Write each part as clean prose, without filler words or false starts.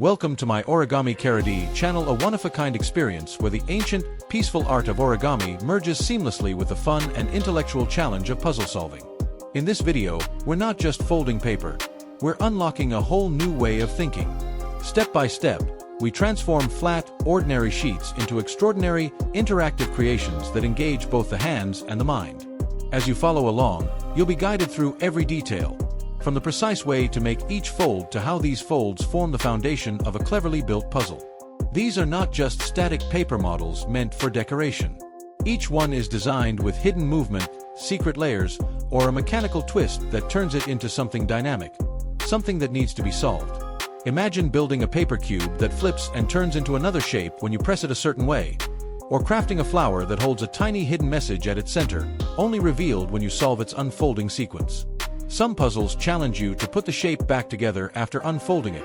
Welcome to my Origami Karadi channel, a one-of-a-kind experience where the ancient, peaceful art of origami merges seamlessly with the fun and intellectual challenge of puzzle solving. In this video, we're not just folding paper, we're unlocking a whole new way of thinking. Step by step, we transform flat, ordinary sheets into extraordinary, interactive creations that engage both the hands and the mind. As you follow along, you'll be guided through every detail, from the precise way to make each fold to how these folds form the foundation of a cleverly built puzzle. These are not just static paper models meant for decoration. Each one is designed with hidden movement, secret layers, or a mechanical twist that turns it into something dynamic, something that needs to be solved. Imagine building a paper cube that flips and turns into another shape when you press it a certain way, or crafting a flower that holds a tiny hidden message at its center, only revealed when you solve its unfolding sequence. Some puzzles challenge you to put the shape back together after unfolding it.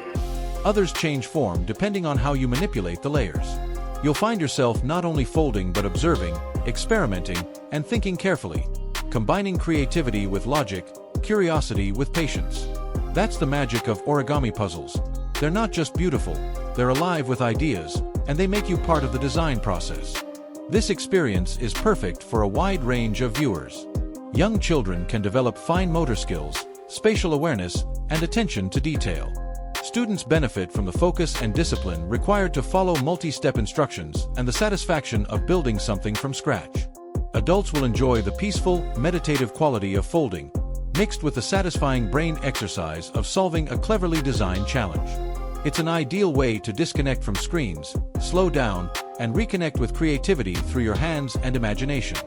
Others change form depending on how you manipulate the layers. You'll find yourself not only folding but observing, experimenting, and thinking carefully, combining creativity with logic, curiosity with patience. That's the magic of origami puzzles. They're not just beautiful, they're alive with ideas, and they make you part of the design process. This experience is perfect for a wide range of viewers. Young children can develop fine motor skills, spatial awareness, and attention to detail. Students benefit from the focus and discipline required to follow multi-step instructions and the satisfaction of building something from scratch. Adults will enjoy the peaceful, meditative quality of folding, mixed with the satisfying brain exercise of solving a cleverly designed challenge. It's an ideal way to disconnect from screens, slow down, and reconnect with creativity through your hands and imagination.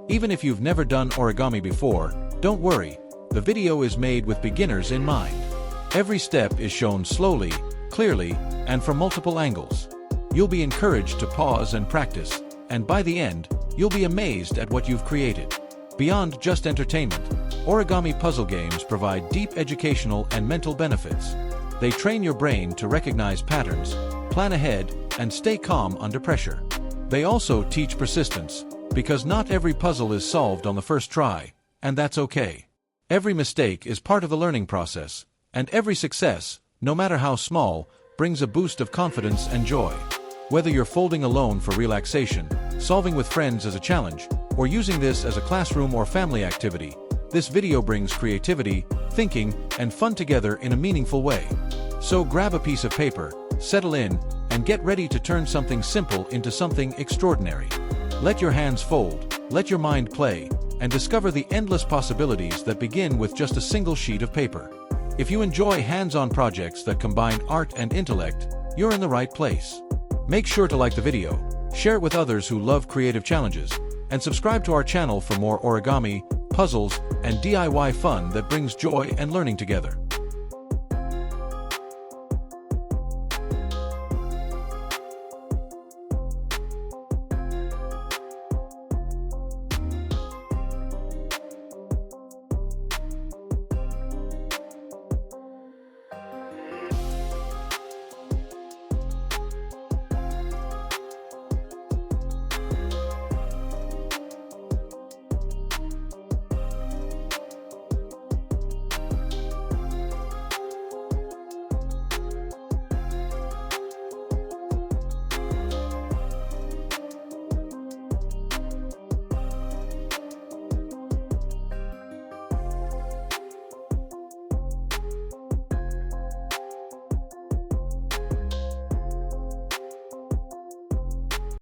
Even if you've never done origami before, don't worry, the video is made with beginners in mind. Every step is shown slowly, clearly, and from multiple angles. You'll be encouraged to pause and practice, and by the end, you'll be amazed at what you've created. Beyond just entertainment, origami puzzle games provide deep educational and mental benefits. They train your brain to recognize patterns, plan ahead, and stay calm under pressure. They also teach persistence, because not every puzzle is solved on the first try, and that's okay. Every mistake is part of the learning process, and every success, no matter how small, brings a boost of confidence and joy. Whether you're folding alone for relaxation, solving with friends as a challenge, or using this as a classroom or family activity, this video brings creativity, thinking, and fun together in a meaningful way. So grab a piece of paper, settle in, and get ready to turn something simple into something extraordinary. Let your hands fold, let your mind play, and discover the endless possibilities that begin with just a single sheet of paper. If you enjoy hands-on projects that combine art and intellect, you're in the right place. Make sure to like the video, share it with others who love creative challenges, and subscribe to our channel for more origami, puzzles, and DIY fun that brings joy and learning together.